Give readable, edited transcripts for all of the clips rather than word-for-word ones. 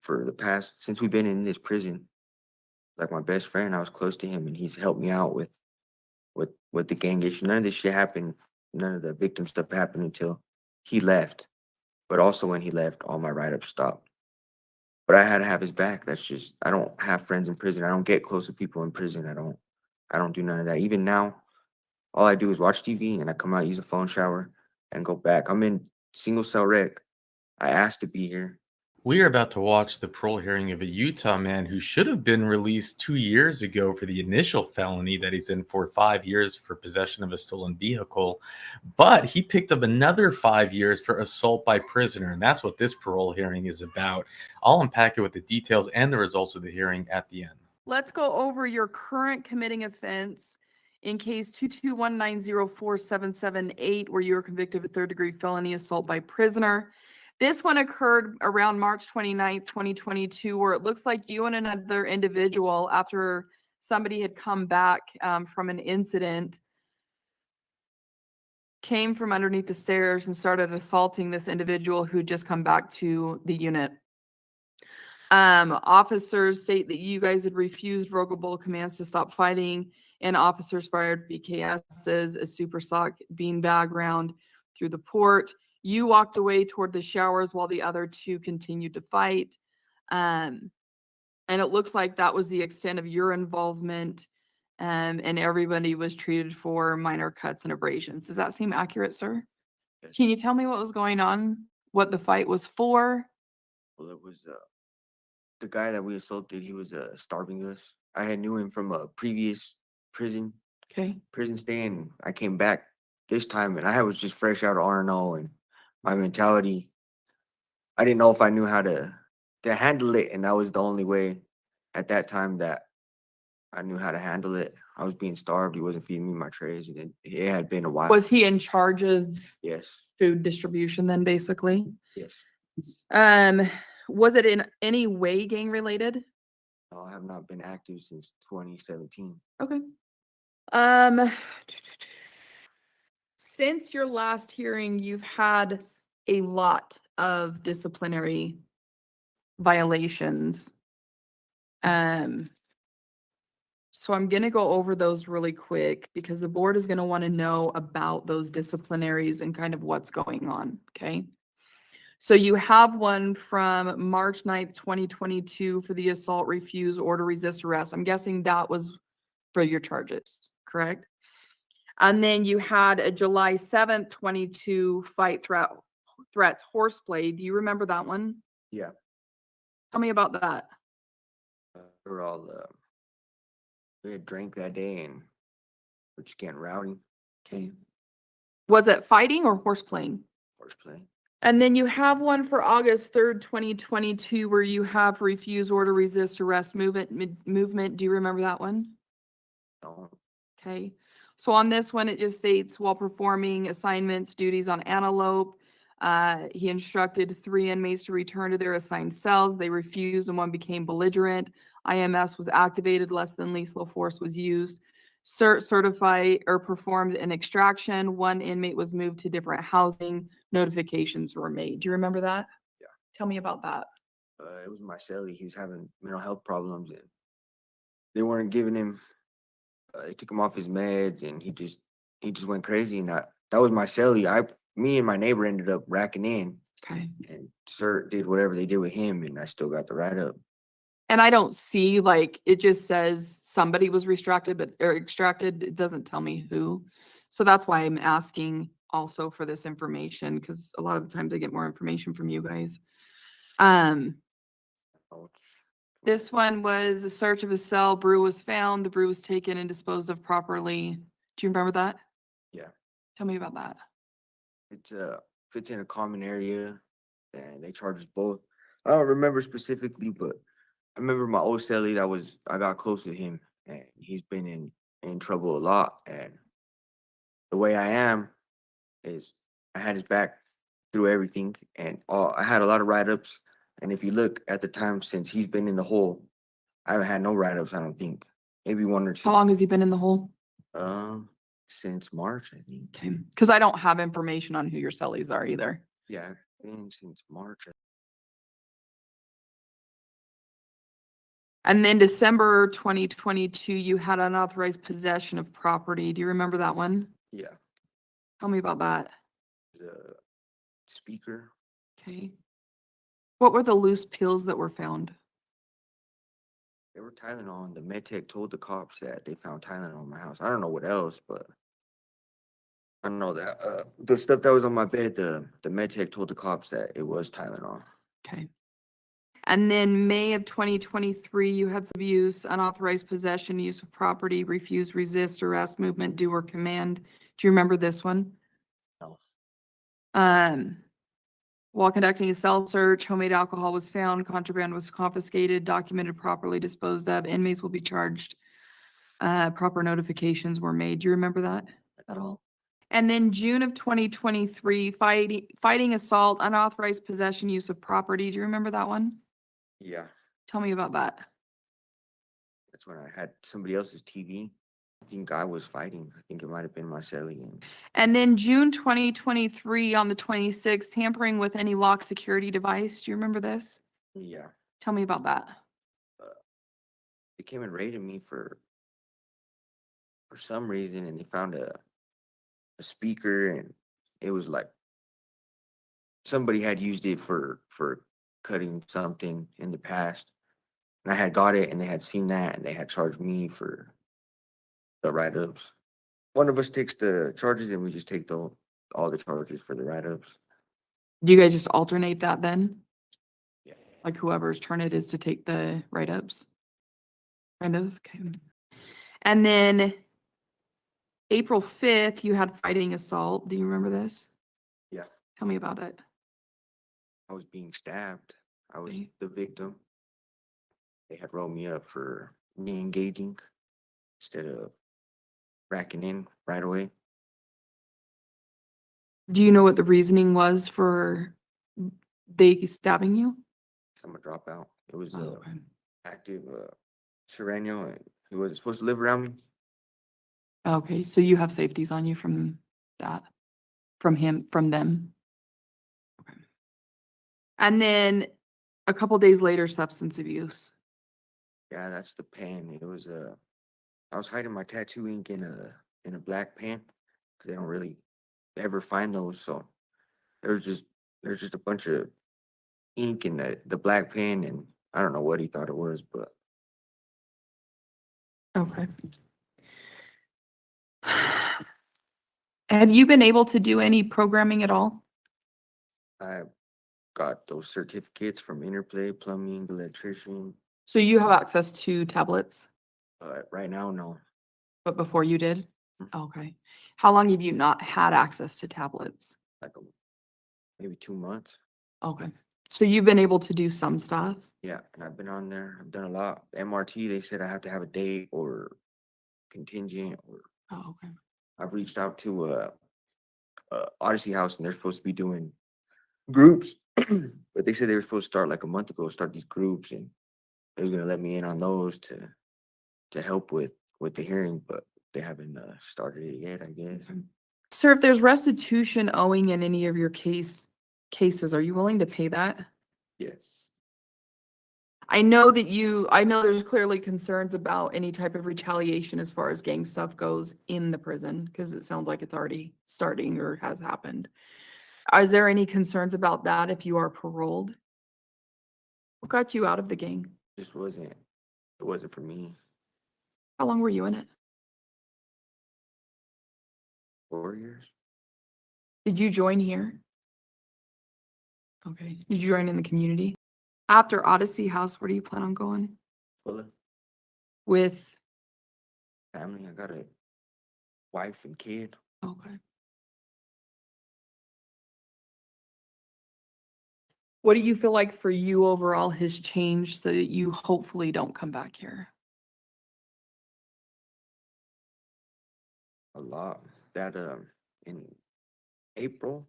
for the past since we've been in this prison. Like my best friend, I was close to him, and he's helped me out with the gang issue. None of this shit happened. None of the victim stuff happened until he left. But also when he left, all my write ups stopped. But I had to have his back. That's just I don't have friends in prison. I don't get close to people in prison. I don't do none of that. Even now, all I do is watch TV and I come out, use a phone shower, and go back. I'm in single cell rec. I asked to be here. We are about to watch the parole hearing of a Utah man who should have been released 2 years ago for the initial felony that he's in for 5 years for possession of a stolen vehicle. But he picked up another 5 years for assault by prisoner. And that's what this parole hearing is about. I'll unpack it with the details and the results of the hearing at the end. Let's go over your current committing offense in case 221904778, where you were convicted of a third-degree felony assault by prisoner. This one occurred around March 29th, 2022, where it looks like you and another individual, after somebody had come back from an incident, came from underneath the stairs and started assaulting this individual who just come back to the unit. Officers state that you guys had refused verbal commands to stop fighting, and officers fired VKSs, a super sock beanbag round through the port. You walked away toward the showers while the other two continued to fight. And it looks like that was the extent of your involvement. And everybody was treated for minor cuts and abrasions. Does that seem accurate, sir? Yes. Can you tell me what was going on? What the fight was for? Well, it was the guy that we assaulted. He was starving us. I had knew him from a previous prison Okay. stay, and I came back this time, and I was just fresh out of RNO, and my mentality, I didn't know if I knew how to handle it, and that was the only way at that time that I knew how to handle it. I was being starved. He wasn't feeding me my trays, and it had been a while. Was he in charge of Yes, food distribution then, basically? yes. Was it in any way gang related? No, I have not been active since 2017. Okay. Since your last hearing, you've had a lot of disciplinary violations. So I'm gonna go over those really quick because the board is gonna want to know about those disciplinaries and kind of what's going on, okay? So you have one from March 9th, 2022 for the assault, refuse, order, resist, arrest. I'm guessing that was for your charges, correct? And then you had a July 7th, 22 threats horseplay. Do you remember that one? Yeah, Tell me about that. we were all we had drank that day, and we're just getting rowdy, Okay. Was it fighting or horseplaying? horseplay. And then you have one for August 3rd, 2022, where you have refuse, order, resist, arrest, movement. Do you remember that one? No, Okay. So on this one, it just states while performing assignments, duties on Antelope, he instructed 3 inmates to return to their assigned cells. They refused and one became belligerent. IMS was activated, less than lethal force was used. Certify or performed an extraction. 1 inmate was moved to different housing. Notifications were made. Do you remember that? Yeah. Tell me about that. it was my cellie. He was having mental health problems, and they weren't giving him. They took him off his meds, and he just went crazy. And that was my cellie. Me and my neighbor ended up racking in, Okay. and Sir did whatever they did with him, and I still got the write up. And I don't see, like, it just says somebody was extracted. It doesn't tell me who. So that's why I'm asking also for this information, because a lot of the times I get more information from you guys. Ouch. This one was a search of a cell, brew was found, the brew was taken and disposed of properly. Do you remember that? Yeah, Tell me about that. it's fits in a common area, and they charge us both. I don't remember specifically, but I remember my old cellie I got close with him, and he's been in trouble a lot. And the way I am is I had his back through everything, and I had a lot of write ups. And if you look at the time since he's been in the hole, I haven't had no write ups. I don't think maybe one or How two. long has he been in the hole? Since March, I think. Okay, because I don't have information on who your cellies are either. Yeah, been since March. And then December 2022, you had unauthorized possession of property. Do you remember that one? Yeah. Tell me about that. The speaker. Okay. What were the loose pills that were found? They were Tylenol, and the med tech told the cops that they found Tylenol in my house. I don't know what else, but I know that the stuff that was on my bed, the med tech told the cops that it was Tylenol. Okay. And then May of 2023, you had some abuse, unauthorized possession, use of property, refuse, resist, arrest, movement, do, or command. Do you remember this one? No. While conducting a cell search, homemade alcohol was found, contraband was confiscated, documented properly disposed of, inmates will be charged. Proper notifications were made. Do you remember that at all? And then June of 2023, fighting assault, unauthorized possession, use of property. Do you remember that one? Yeah, Tell me about that. that's when I had somebody else's TV. I think I was fighting. I think it might have been my celly. And then June 2023 on the 26th, tampering with any lock security device. Do you remember this? Yeah, Tell me about that. they came and raided me for some reason, and they found a speaker, and it was like somebody had used it for cutting something in the past, and I had got it, and they had seen that, and they had charged me for the write-ups. One of us takes the charges, and we just take all the charges for the write-ups. Do you guys just alternate that then? Yeah. Like whoever's turn it is to take the write-ups? Kind of, okay. And then April 5th, you had fighting assault. Do you remember this? Yeah, Tell me about it. I was being stabbed. I was Okay. the victim. They had rolled me up for re-engaging instead of racking in right away. Do you know what the reasoning was for they stabbing you? So I'm a dropout. It was Oh, okay. active Serrano, and he wasn't supposed to live around me. Okay, so you have safeties on you from that, from him, from them. Okay. And then a couple days later, substance abuse. Yeah, that's the pen. It was I was hiding my tattoo ink in a black pen because they don't really ever find those. So there's just a bunch of ink in the black pen, and I don't know what he thought it was, but Okay. Have you been able to do any programming at all? I got those certificates from Interplay, plumbing, electrician. So you have access to tablets, Right now, no. but before you did? Mhm. Okay. How long have you not had access to tablets? Like maybe 2 months. Okay. So you've been able to do some stuff? Yeah, and I've been on there. I've done a lot. MRT, they said I have to have a date or contingent, or Oh, okay. I've reached out to Odyssey House, and they're supposed to be doing groups, but they said they were supposed to start like a month ago, start these groups, and they was gonna let me in on those to help with the hearing, but they haven't started it yet, I guess. Okay. Sir, if there's restitution owing in any of your cases, are you willing to pay that? Yes. I know there's clearly concerns about any type of retaliation as far as gang stuff goes in the prison, because it sounds like it's already starting or has happened. Is there any concerns about that if you are paroled? What got you out of the gang? Just wasn't it wasn't for me. How long were you in it? 4 years. Did you join here? Okay. Did you join in the community? After Odyssey House, where do you plan on going? Full of With, family. I got a wife and kid. okay. What do you feel like for you overall has changed so that you hopefully don't come back here? A lot. That in April,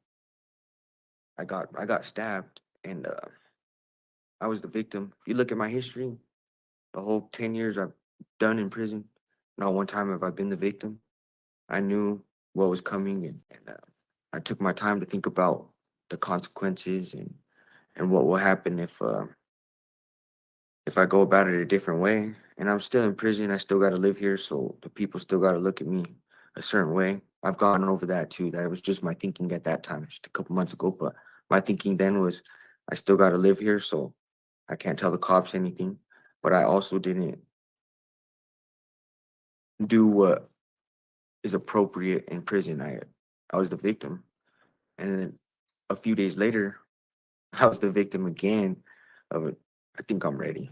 I got stabbed, and I was the victim. If you look at my history, the whole 10 years I've done in prison, not one time have I been the victim. I knew what was coming, and I took my time to think about the consequences and what will happen if if I go about it a different way, and I'm still in prison, I still got to live here, so the people still got to look at me a certain way. I've gotten over that too. That was just my thinking at that time, just a couple months ago. But my thinking then was, I still got to live here, so I can't tell the cops anything. But I also didn't do what is appropriate in prison. I was the victim, and then a few days later, I was the victim again of it. I think I'm ready.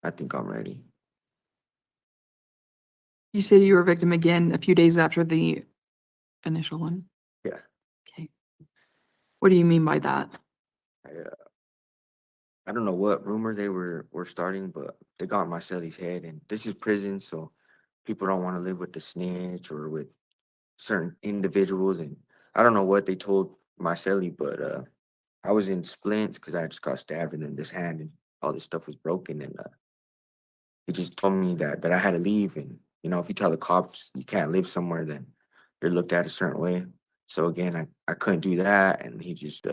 I think I'm ready. You said you were a victim again a few days after the initial one. Yeah. Okay. What do you mean by that? I don't know what rumor they were starting, but they got in my celly's head, and this is prison, so people don't want to live with the snitch or with certain individuals, and I don't know what they told my celly, but I was in splints because I just got stabbed, and then this hand and all this stuff was broken, and he just told me that I had to leave, and if you tell the cops you can't live somewhere, then you're looked at a certain way. So again, I couldn't do that, and he just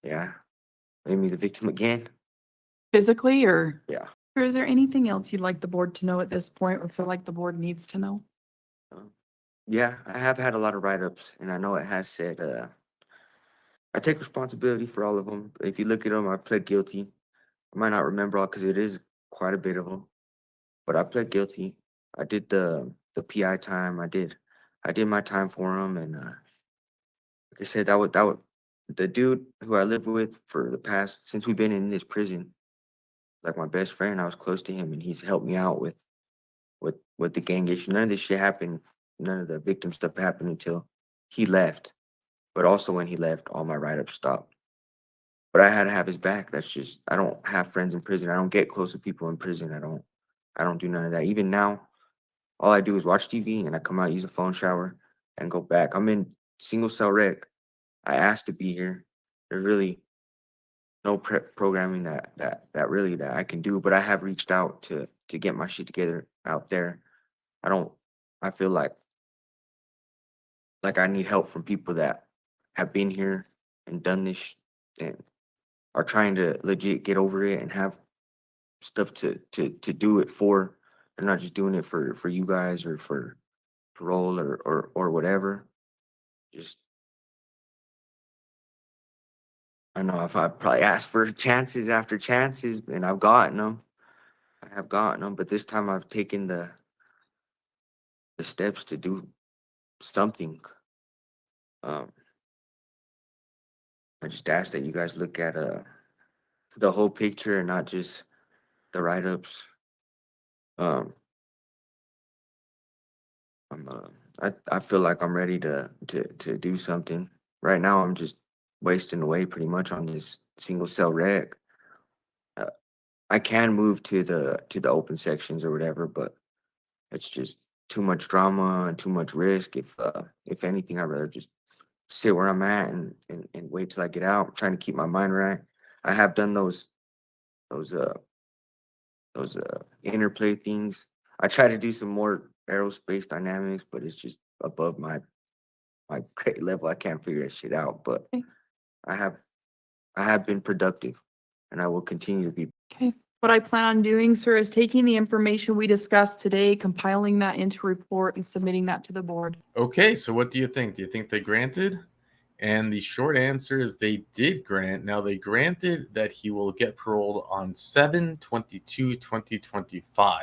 yeah, made me the victim again. Physically, or Yeah. is there anything else you'd like the board to know at this point or feel like the board needs to know? Yeah, I have had a lot of write-ups, and I know it has said I take responsibility for all of them. If you look at them, I pled guilty. I might not remember all because it is quite a bit of them, but I pled guilty. I did the PI time. I did my time for them, and like I said, that would the dude who I lived with for the past since we've been in this prison, like my best friend. I was close to him, and he's helped me out with the gang issue. None of this shit happened. None of the victim stuff happened until he left. But also when he left, all my write-ups stopped. But I had to have his back. That's just I don't have friends in prison. I don't get close to people in prison. I don't do none of that. Even now, all I do is watch TV and I come out, use a phone shower, and go back. I'm in single cell rec. I asked to be here. There's really no programming that really that I can do, but I have reached out to get my shit together out there. I don't I feel like I need help from people that have been here and done this and are trying to legit get over it and have stuff to do it for. They're not just doing it for you guys or for parole or whatever. Just I know if I probably asked for chances after chances and I've gotten them. I have gotten them, but this time I've taken the steps to do something. Um, I just ask that you guys look at the whole picture and not just the write-ups. Um, I'm I feel like I'm ready to do something. Right now, I'm just wasting away pretty much on this single cell rec. Uh, I can move to the open sections or whatever, but it's just too much drama and too much risk. If anything, I'd rather just sit where I'm at and wait till I get out. I'm trying to keep my mind right. I have done those uh those interplay things. I try to do some more aerospace dynamics, but it's just above my grade level. I can't figure that shit out. But Okay. I have I have been productive and I will continue to be. Okay. What I plan on doing, sir, is taking the information we discussed today, compiling that into a report and submitting that to the board. Okay, so what do you think? Do you think they granted? And the short answer is they did grant. Now, they granted that he will get paroled on 7/22/2025.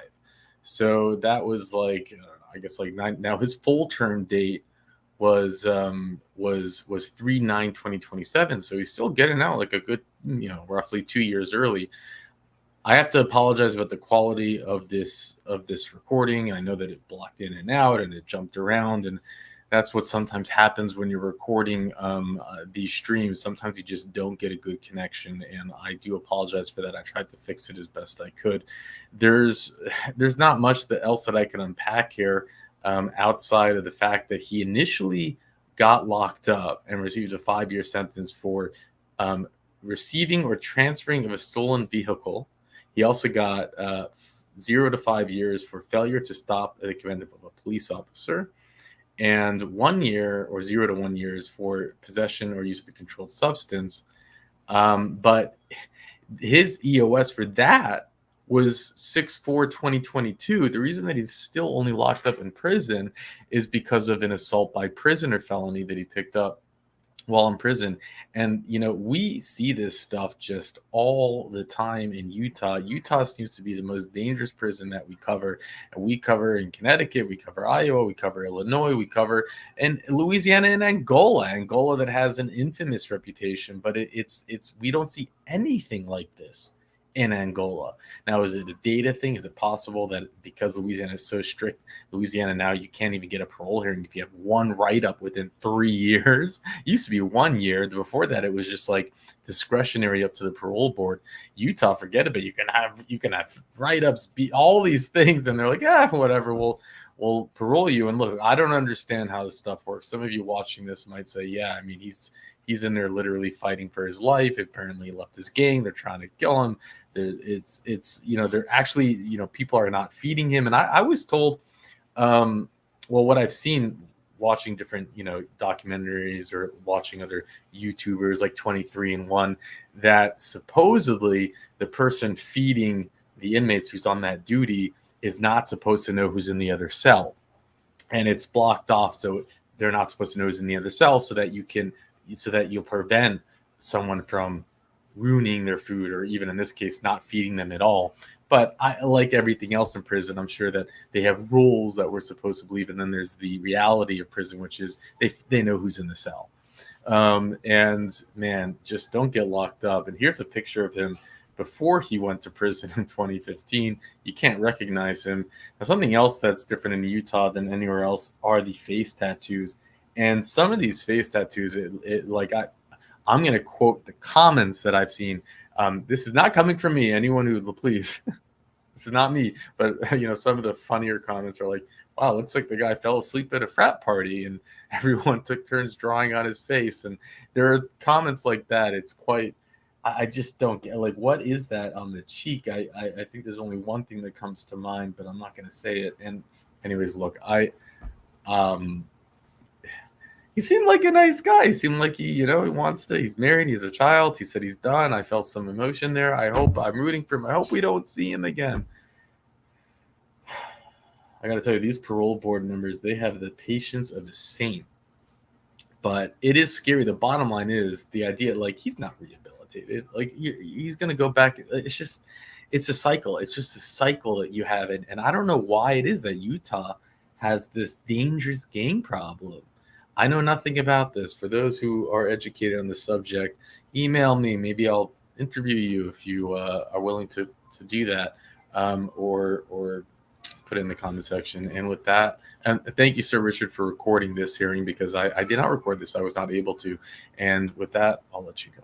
So that was like, I guess like nine. Now his full term date was 3/9/2027. So he's still getting out like a good, roughly 2 years early. I have to apologize about the quality of this recording. I know that it blocked in and out and it jumped around, and that's what sometimes happens when you're recording these streams. Sometimes you just don't get a good connection, and I do apologize for that. I tried to fix it as best I could. There's not much else that I can unpack here outside of the fact that he initially got locked up and received a 5-year sentence for receiving or transferring of a stolen vehicle. He also got 0 to 5 years for failure to stop at the command of a police officer, and 1 year or 0 to 1 years for possession or use of a controlled substance. But his EOS for that was 6/4/2022. The reason that he's still only locked up in prison is because of an assault by prisoner felony that he picked up while in prison. And we see this stuff just all the time in Utah. Utah seems to be the most dangerous prison that we cover. And we cover in Connecticut, we cover Iowa, we cover Illinois, we cover in Louisiana and Angola that has an infamous reputation, but it's we don't see anything like this in Angola. Now, is it a data thing? Is it possible that because Louisiana is so strict, Louisiana now you can't even get a parole hearing if you have one write-up within 3 years? It used to be 1 year. Before that, it was just like discretionary up to the parole board. Utah, forget about it. You can have write-ups, be all these things, and they're like, whatever. We'll parole you. And look, I don't understand how this stuff works. Some of you watching this might say, yeah, I mean, he's in there literally fighting for his life. Apparently, he left his gang. They're trying to kill him. It's they're actually, people are not feeding him. And I was told, what I've seen watching different, documentaries or watching other YouTubers like 23andMe, that supposedly the person feeding the inmates who's on that duty is not supposed to know who's in the other cell. And it's blocked off. So they're not supposed to know who's in the other cell so that you'll prevent someone from ruining their food, or even in this case, not feeding them at all. But like everything else in prison, I'm sure that they have rules that we're supposed to believe. And then there's the reality of prison, which is they know who's in the cell. And man, just don't get locked up. And here's a picture of him before he went to prison in 2015. You can't recognize him. Now, something else that's different in Utah than anywhere else are the face tattoos. And some of these face tattoos, I'm going to quote the comments that I've seen. This is not coming from me. Anyone who, please, this is not me. But, some of the funnier comments are like, wow, looks like the guy fell asleep at a frat party and everyone took turns drawing on his face. And there are comments like that. It's quite, I just don't get, what is that on the cheek? I think there's only one thing that comes to mind, but I'm not going to say it. And anyways, look, he seemed like a nice guy. He seemed like he wants to. He's married. He has a child. He said he's done. I felt some emotion there. I'm rooting for him. I hope we don't see him again. I got to tell you, these parole board members, they have the patience of a saint. But it is scary. The bottom line is the idea, he's not rehabilitated. He's going to go back. It's a cycle. It's just a cycle that you have. And I don't know why it is that Utah has this dangerous gang problem. I know nothing about this. For those who are educated on the subject, email me. Maybe I'll interview you if you are willing to do that, or put it in the comment section. And with that, and thank you, Sir Richard, for recording this hearing, because I did not record this. I was not able to. And with that, I'll let you go.